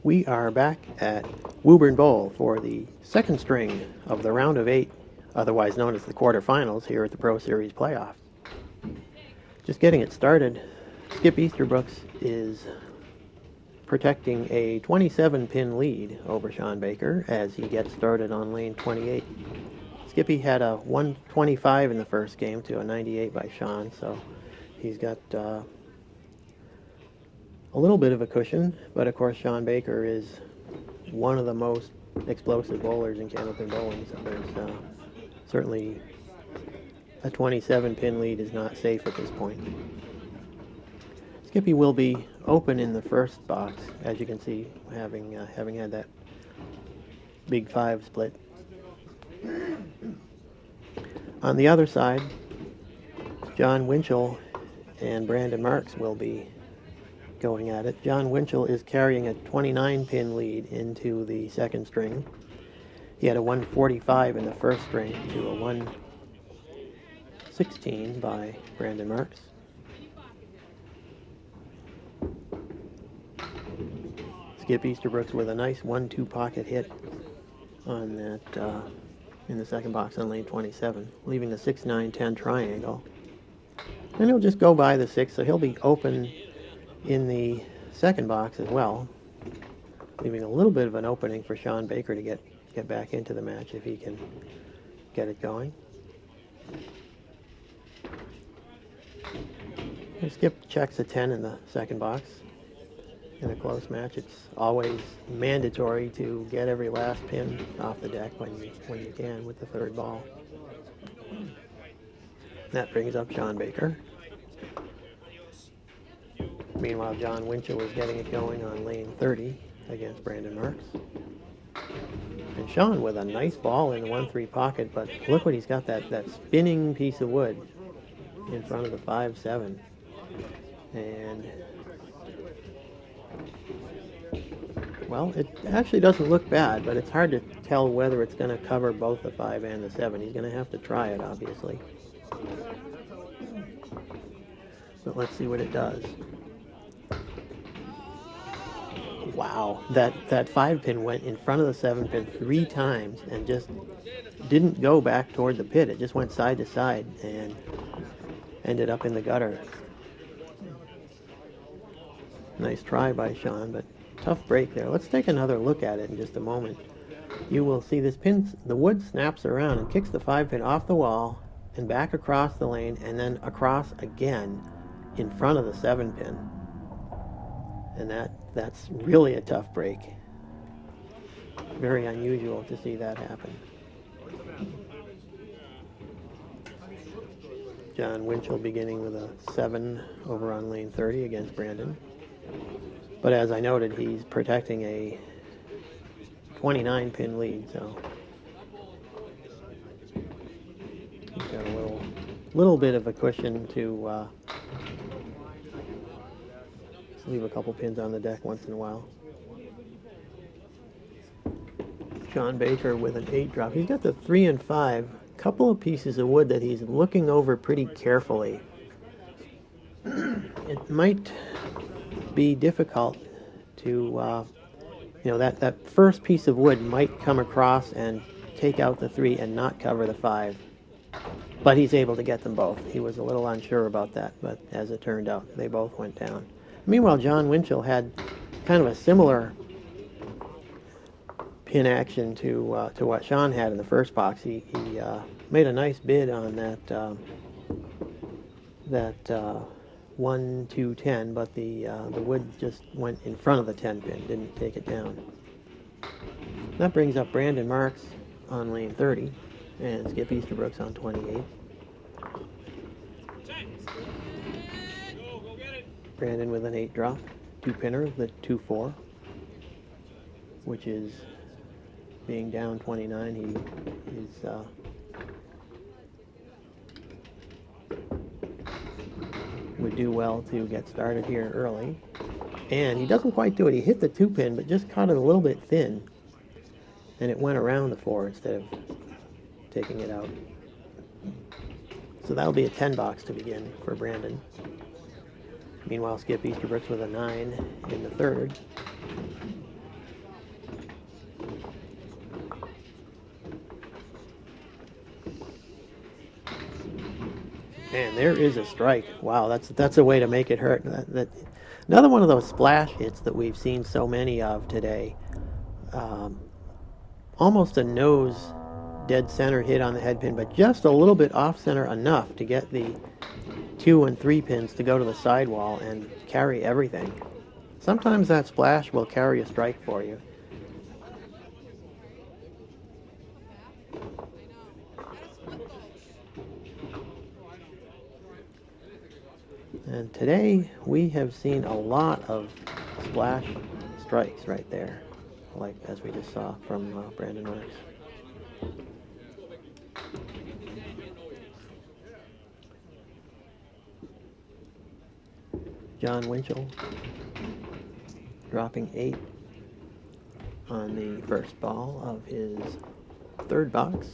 We are back at Woburn Bowl for the second string of the round of 8, otherwise known as the quarterfinals here at the Pro Series playoff. Just getting it started, Skip Easterbrooks is protecting a 27-pin lead over Shawn Baker as he gets started on lane 28. Skippy had a 125 in the first game to a 98 by Shawn, so he's got a little bit of a cushion, but of course Shawn Baker is one of the most explosive bowlers in candlepin bowling, so there's certainly a 27-pin lead is not safe at this point. Skippy will be open in the first box, as you can see, having had that big 5 split. On the other side, John Winchell and Brandon Marks will be going at it. John Winchell is carrying a 29-pin lead into the second string. He had a 145 in the first string to a 116 by Brandon Marks. Skip Easterbrooks with a nice 1-2 pocket hit on that in the second box on lane 27, leaving the 6-9-10 triangle. And he'll just go by the 6, so he'll be open in the second box as well, leaving a little bit of an opening for Shawn Baker to get back into the match if he can get it going. And Skip checks a 10 in the second box. In a close match, it's always mandatory to get every last pin off the deck when you can with the third ball. That brings up Shawn Baker. Meanwhile, John Winchell is getting it going on lane 30 against Brandon Marks. And Shawn with a nice ball in the 1-3 pocket, but look what he's got, that spinning piece of wood in front of the 5-7. And, well, it actually doesn't look bad, but it's hard to tell whether it's going to cover both the 5 and the 7. He's going to have to try it, obviously. But let's see what it does. Wow, that 5-pin went in front of the 7-pin 3 times and just didn't go back toward the pit. It just went side to side and ended up in the gutter. Nice try by Shawn, but tough break there. Let's take another look at it in just a moment. You will see this pin, the wood snaps around and kicks the 5-pin off the wall and back across the lane and then across again in front of the 7-pin. And that's really a tough break. Very unusual to see that happen. John Winchell beginning with a 7 over on lane 30 against Brandon. But as I noted, he's protecting a 29-pin lead, so he's got a little bit of a cushion to leave a couple pins on the deck once in a while. Shawn Baker with an 8 drop. He's got the 3 and 5, couple of pieces of wood that he's looking over pretty carefully. It might be difficult to, that first piece of wood might come across and take out the 3 and not cover the 5. But he's able to get them both. He was a little unsure about that, but as it turned out, they both went down. Meanwhile, John Winchell had kind of a similar pin action to what Shawn had in the first box. He made a nice bid on that 1, 2, 10, but the wood just went in front of the 10 pin, didn't take it down. That brings up Brandon Marks on lane 30 and Skip Easterbrooks on 28. Brandon with an 8 drop, 2-pinner, the 2-4, which is being down 29. He is would do well to get started here early. And he doesn't quite do it. He hit the 2-pin, but just caught it a little bit thin. And it went around the 4 instead of taking it out. So that'll be a 10 box to begin for Brandon. Meanwhile, Skip Easterbrooks with a 9 in the third. And there is a strike. Wow, that's a way to make it hurt. Another one of those splash hits that we've seen so many of today. Almost a nose dead center hit on the head pin, but just a little bit off center enough to get the 2 and 3 pins to go to the sidewall and carry everything. Sometimes that splash will carry a strike for you. And today we have seen a lot of splash strikes right there, like as we just saw from Brandon Marks. John Winchell dropping 8 on the first ball of his third box.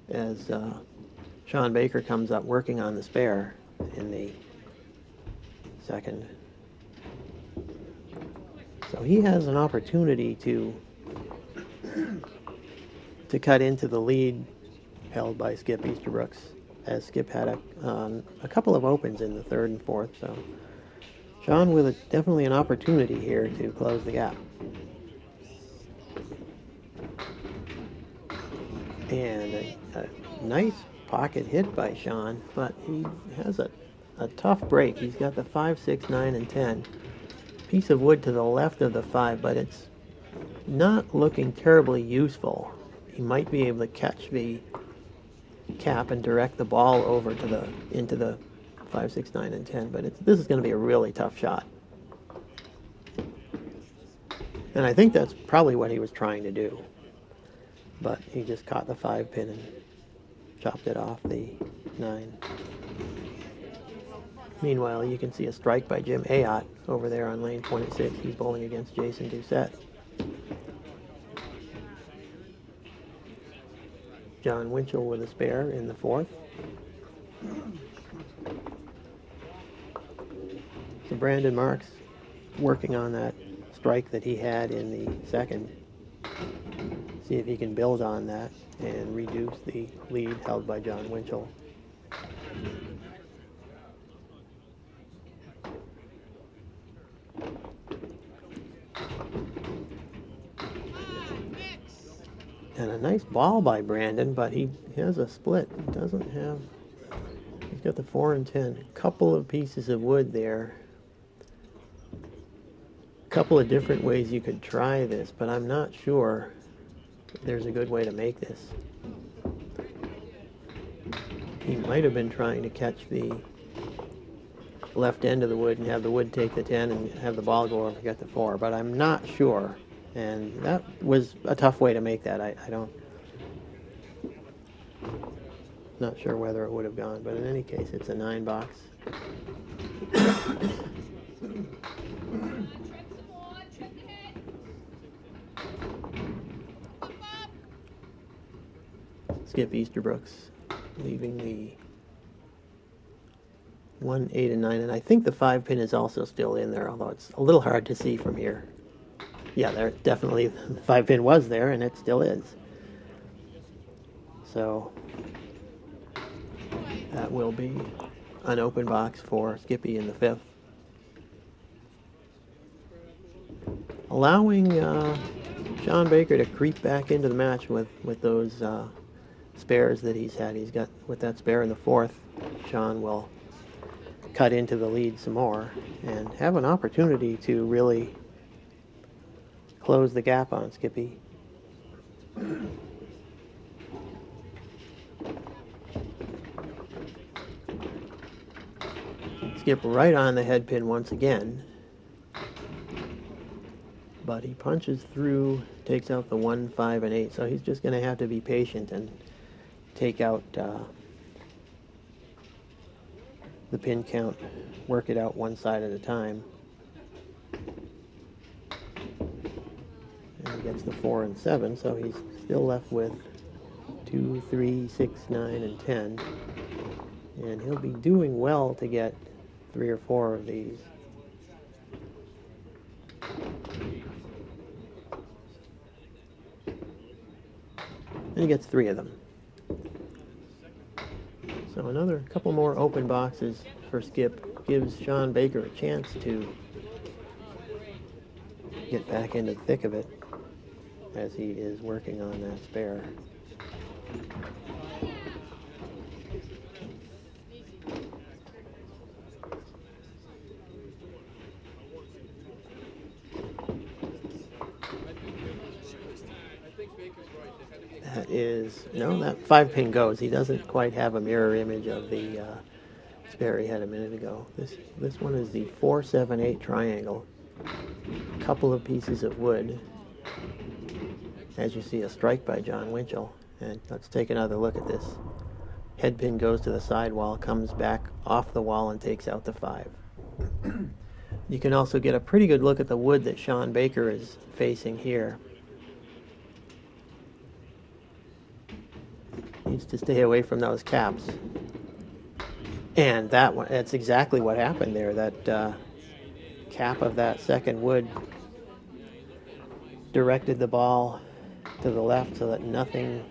As Shawn Baker comes up working on the spare in the second. So he has an opportunity to cut into the lead held by Skip Easterbrooks, as Skip had a couple of opens in the third and fourth. So Shawn with definitely an opportunity here to close the gap. And a nice pocket hit by Shawn, but he has a tough break. He's got the 5, 6, 9, and 10. Piece of wood to the left of the 5, but it's not looking terribly useful. He might be able to catch the cap and direct the ball over to into the 5, 6, 9, and 10, but this is going to be a really tough shot. And I think that's probably what he was trying to do. But he just caught the 5 pin and chopped it off the 9. Meanwhile, you can see a strike by Jim Ayotte over there on lane 26. He's bowling against Jason Doucette. John Winchell with a spare in the fourth. So Brandon Marks working on that strike that he had in the second. See if he can build on that and reduce the lead held by John Winchell. And a nice ball by Brandon, but he has a split. He doesn't have... He's got the 4 and 10. A couple of pieces of wood there. A couple of different ways you could try this, but I'm not sure there's a good way to make this. He might have been trying to catch the left end of the wood and have the wood take the 10 and have the ball go over and get the 4, but I'm not sure. And that was a tough way to make that. Not sure whether it would have gone, but in any case, it's a 9 box. Skip Easterbrooks leaving the 1, 8, and 9, and I think the 5 pin is also still in there, although it's a little hard to see from here. Yeah, there definitely the 5 pin was there, and it still is. So that will be an open box for Skippy in the 5th. Allowing Shawn Baker to creep back into the match with those spares that he's had. He's got, with that spare in the 4th, Shawn will cut into the lead some more and have an opportunity to really close the gap on Skippy. Skip right on the head pin once again, but he punches through, takes out the 1, 5, and 8, so he's just going to have to be patient and take out the pin count, work it out one side at a time. And he gets the 4 and 7, so he's still left with 2, 3, 6, 9, and 10. And he'll be doing well to get 3 or 4 of these. And he gets 3 of them. So another couple more open boxes for Skip gives Shawn Baker a chance to get back into the thick of it as he is working on that spare. That is, no, that 5-pin goes. He doesn't quite have a mirror image of the spare he had a minute ago. This one is the 4-7-8 triangle. A couple of pieces of wood. As you see, a strike by John Winchell. And let's take another look at this. Head pin goes to the side wall, comes back off the wall and takes out the 5. You can also get a pretty good look at the wood that Shawn Baker is facing here. Needs to stay away from those caps. And that's exactly what happened there. That cap of that second wood directed the ball to the left so that nothing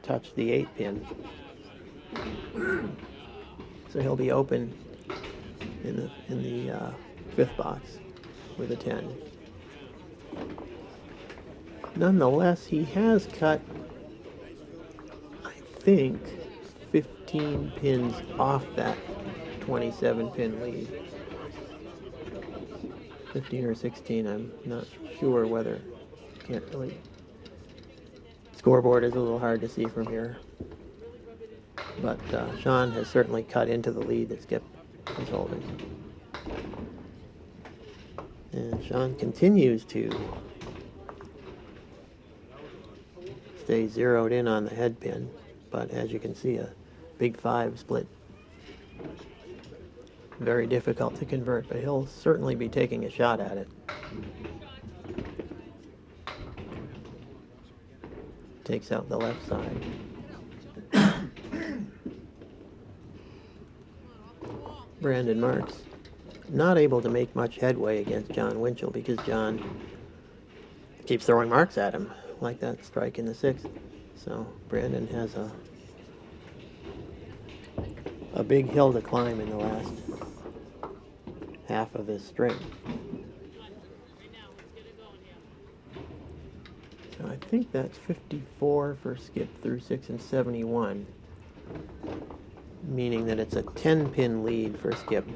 touched the 8-pin. So he'll be open in the 5th box with a 10. Nonetheless, he has cut, I think, 15 pins off that 27-pin lead. 15 or 16, I'm not sure whether. Can't really. Scoreboard is a little hard to see from here. But Shawn has certainly cut into the lead that Skip is holding. And Shawn continues to stay zeroed in on the head pin. But as you can see, a big 5 split. Very difficult to convert, but he'll certainly be taking a shot at it. Takes out the left side. Brandon Marks not able to make much headway against John Winchell because John keeps throwing marks at him, like that strike in the 6th. So Brandon has a big hill to climb in the last half of this string. So I think that's 54 for Skip through 6 and 71, meaning that it's a 10-pin lead for Skip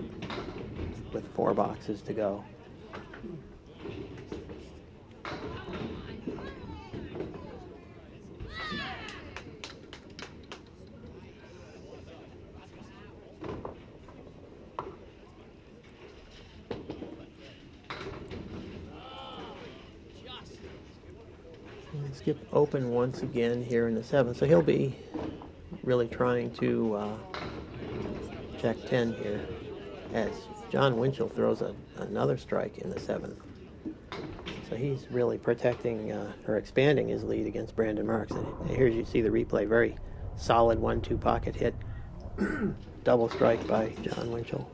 with 4 boxes to go. Skip open once again here in the 7th, so he'll be really trying to check 10 here as John Winchell throws another strike in the 7th. So he's really protecting or expanding his lead against Brandon Marks. And here you see the replay, very solid 1-2 pocket hit, double strike by John Winchell.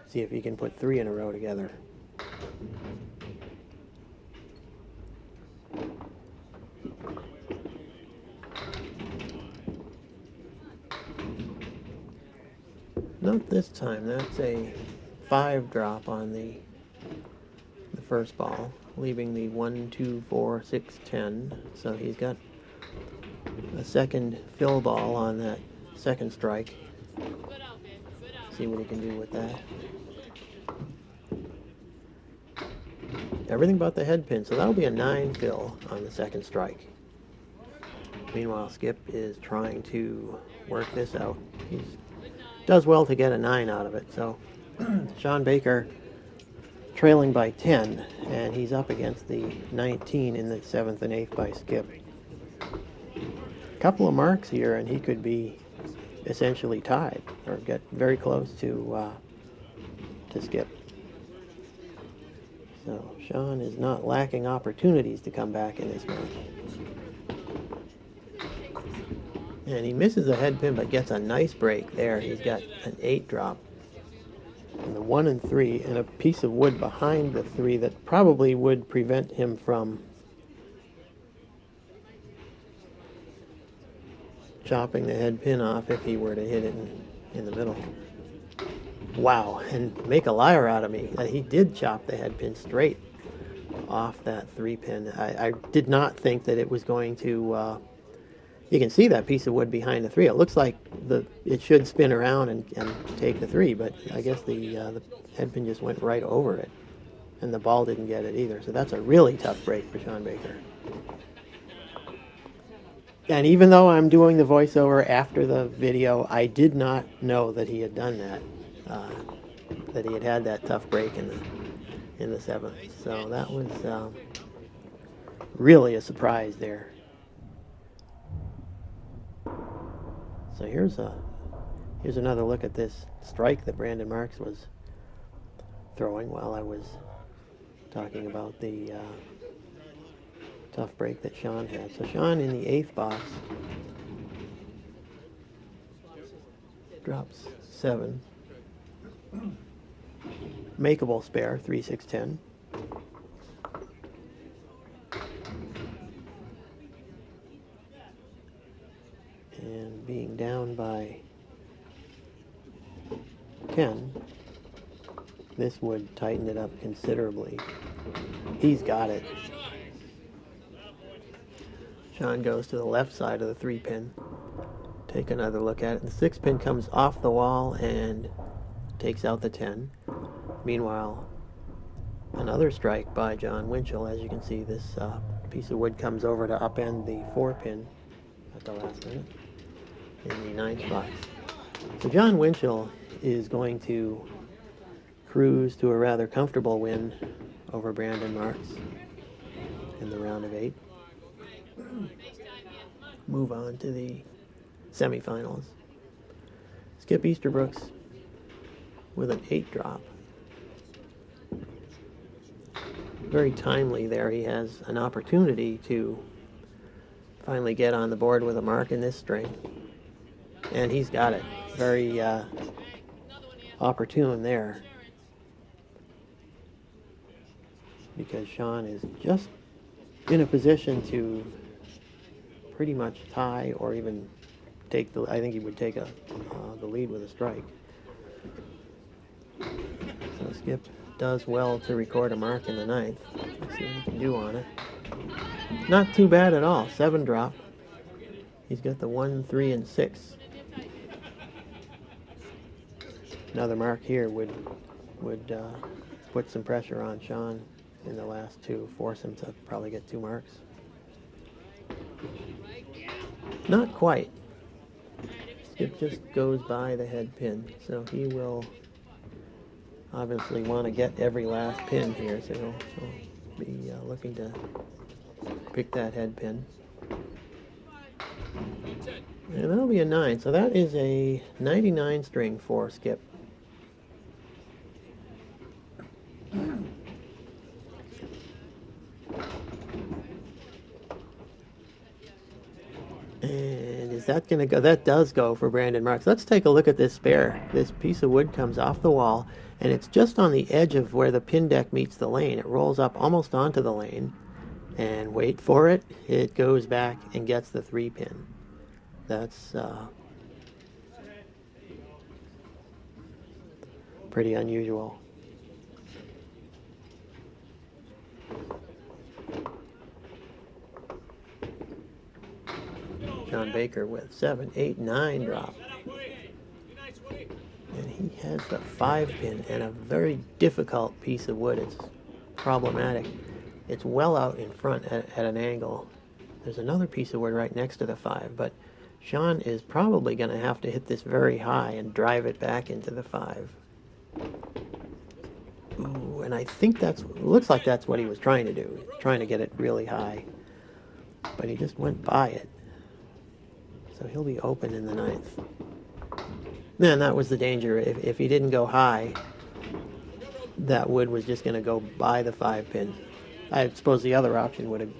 See if he can put 3 in a row together. Not this time. That's a 5 drop on the first ball, leaving the 1, 2, 4, 6, 10. So he's got a second fill ball on that second strike. See what he can do with that. Everything but the head pin, so that'll be a 9 fill on the second strike. Meanwhile, Skip is trying to work this out. He does well to get a 9 out of it, so Shawn Baker trailing by 10, and he's up against the 19 in the 7th and 8th by Skip. A couple of marks here, and he could be essentially tied, or get very close to Skip. So Shawn is not lacking opportunities to come back in this match. And he misses a head pin, but gets a nice break there. He's got an 8 drop. And the 1 and 3, and a piece of wood behind the 3 that probably would prevent him from chopping the head pin off if he were to hit it in the middle. Wow, and make a liar out of me. He did chop the head pin straight off that 3 pin. I did not think that it was going to... you can see that piece of wood behind the 3. It looks like it should spin around and take the 3, but I guess the head pin just went right over it, and the ball didn't get it either. So that's a really tough break for Shawn Baker. And even though I'm doing the voiceover after the video, I did not know that he had done that, that he had that tough break in the 7th. So that was really a surprise there. So here's another look at this strike that Brandon Marks was throwing while I was talking about the tough break that Shawn had. So Shawn in the 8th box drops 7. Makeable spare, 3, 6, 10. And being down by 10, this would tighten it up considerably. He's got it. Shawn goes to the left side of the 3 pin. Take another look at it. The 6 pin comes off the wall and takes out the 10. Meanwhile, another strike by John Winchell. As you can see, this piece of wood comes over to upend the 4 pin at the last minute in the 9th box. So John Winchell is going to cruise to a rather comfortable win over Brandon Marks in the round of 8. Move on to the semifinals. Skip Easterbrooks with an 8 drop. Very timely there. He has an opportunity to finally get on the board with a mark in this string. And he's got it. Very opportune there. Because Shawn is just in a position to pretty much tie or even take the... I think he would take the lead with a strike. So Skip does well to record a mark in the 9th. Let's see what he can do on it. Not too bad at all. 7 drop. He's got the 1, 3, and 6. Another mark here would put some pressure on Shawn in the last 2, force him to probably get 2 marks. Not quite. Skip just goes by the head pin, so he will obviously want to get every last pin here, so he'll be looking to pick that head pin. And that'll be a 9, so that is a 99 string for Skip. And is that going to go? That does go for Brandon Marks. Let's take a look at this spare. This piece of wood comes off the wall, and it's just on the edge of where the pin deck meets the lane. It rolls up almost onto the lane, and wait for it, it goes back and gets the 3 pin. That's pretty unusual. Shawn Baker with 7, 8, 9 drop. And he has the 5 pin and a very difficult piece of wood. It's problematic. It's well out in front at an angle. There's another piece of wood right next to the 5, but Shawn is probably going to have to hit this very high and drive it back into the 5. Ooh, and I think looks like that's what he was trying to do, trying to get it really high. But he just went by it. So he'll be open in the 9th. Man, that was the danger. If he didn't go high, that wood was just going to go by the 5 pin. I suppose the other option would have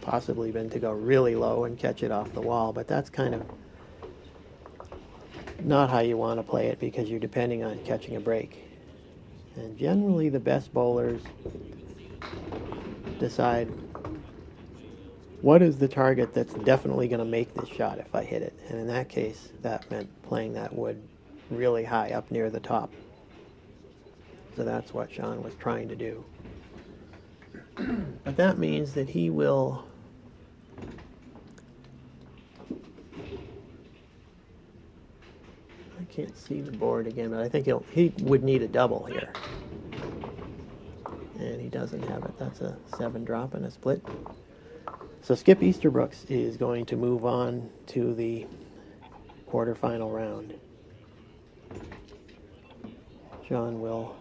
possibly been to go really low and catch it off the wall, but that's kind of not how you want to play it because you're depending on catching a break. And generally the best bowlers decide what is the target that's definitely going to make this shot if I hit it. And in that case, that meant playing that wood really high up near the top. So that's what Shawn was trying to do. But that means that he will I can't see the board again, but I think he would need a double here. And he doesn't have it. That's a 7 drop and a split. So Skip Easterbrooks is going to move on to the quarterfinal round. Shawn will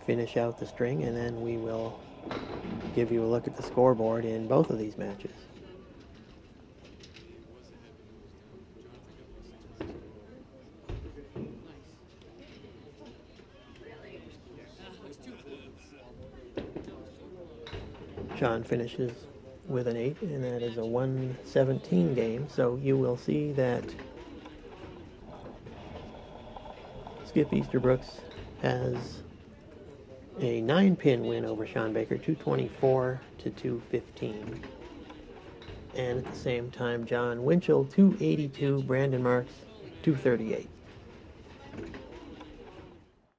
finish out the string, and then we will give you a look at the scoreboard in both of these matches. Shawn finishes with an 8, and that is a 117 game. So you will see that Skip Easterbrooks has a 9-pin win over Shawn Baker, 224 to 215. And at the same time, John Winchell, 282, Brandon Marks, 238.